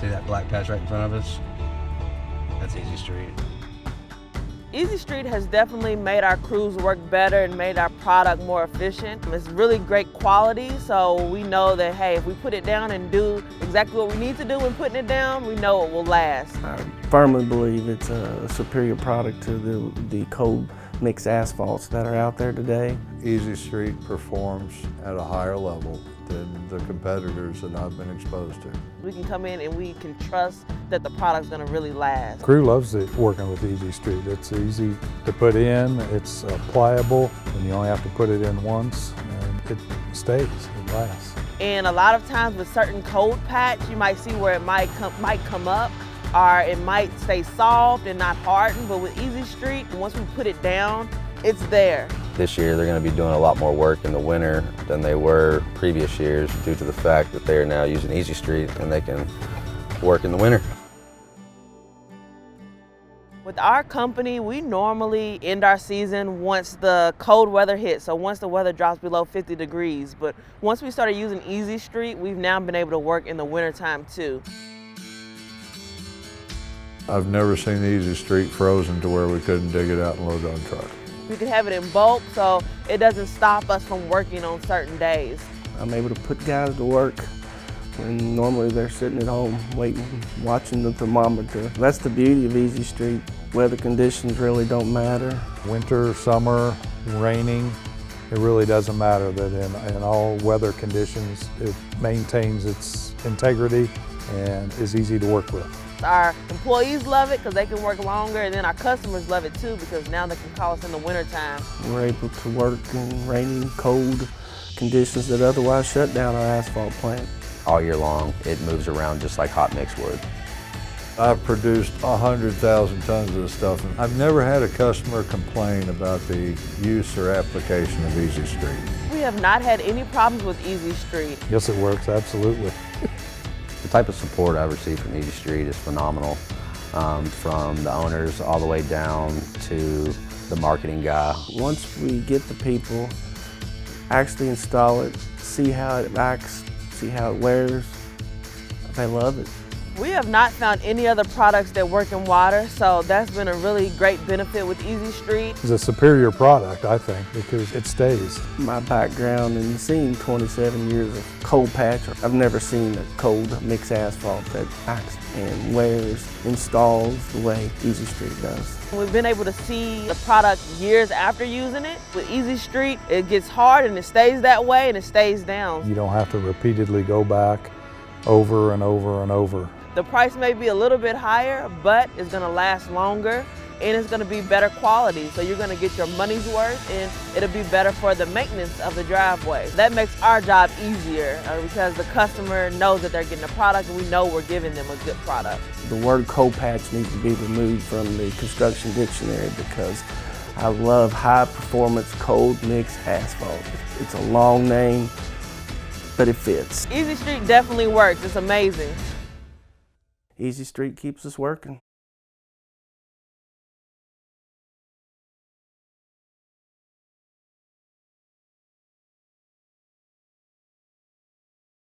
See that black patch right in front of us? That's Easy Street. Easy Street has definitely made our crews work better and made our product more efficient. It's really great quality, so we know that, hey, if we put it down and do exactly what we need to do when putting it down, we know it will last. I firmly believe it's a superior product to the cold mix asphalts that are out there today. Easy Street performs at a higher level than the competitors that I've been exposed to. We can come in and we can trust that the product's gonna really last. Crew loves working with Easy Street. It's easy to put in, it's pliable, and you only have to put it in once, and it stays, it lasts. And a lot of times with certain cold patch, you might see where it might come up, or it might stay soft and not harden, but with Easy Street, once we put it down, it's there. This year they're going to be doing a lot more work in the winter than they were previous years due to the fact that they are now using Easy Street and they can work in the winter. With our company, we normally end our season once the cold weather hits, so once the weather drops below 50 degrees. But once we started using Easy Street, we've now been able to work in the wintertime too. I've never seen Easy Street frozen to where we couldn't dig it out and load it on truck. We can have it in bulk, so it doesn't stop us from working on certain days. I'm able to put guys to work when normally they're sitting at home waiting, watching the thermometer. That's the beauty of Easy Street. Weather conditions really don't matter. Winter, summer, raining, it really doesn't matter that in all weather conditions, it maintains its integrity and is easy to work with. Our employees love it because they can work longer, and then our customers love it too because now they can call us in the wintertime. We're able to work in rainy, cold conditions that otherwise shut down our asphalt plant. All year long, it moves around just like hot mix would. I've produced 100,000 tons of this stuff, and I've never had a customer complain about the use or application of Easy Street. We have not had any problems with Easy Street. Yes, it works, absolutely. The type of support I've received from Easy Street is phenomenal, from the owners all the way down to the marketing guy. Once we get the people, actually install it, see how it acts, see how it wears, they love it. We have not found any other products that work in water, so that's been a really great benefit with Easy Street. It's a superior product, I think, because it stays. My background in seeing 27 years of cold patch, I've never seen a cold mix asphalt that acts and wears, installs the way Easy Street does. We've been able to see the product years after using it. With Easy Street, it gets hard and it stays that way and it stays down. You don't have to repeatedly go back over and over and over. The price may be a little bit higher, but it's gonna last longer and it's gonna be better quality. So you're gonna get your money's worth and it'll be better for the maintenance of the driveway. That makes our job easier because the customer knows that they're getting a product and we know we're giving them a good product. The word cold patch needs to be removed from the construction dictionary because I love high performance cold mix asphalt. It's a long name, but it fits. Easy Street definitely works, it's amazing. Easy Street keeps us working.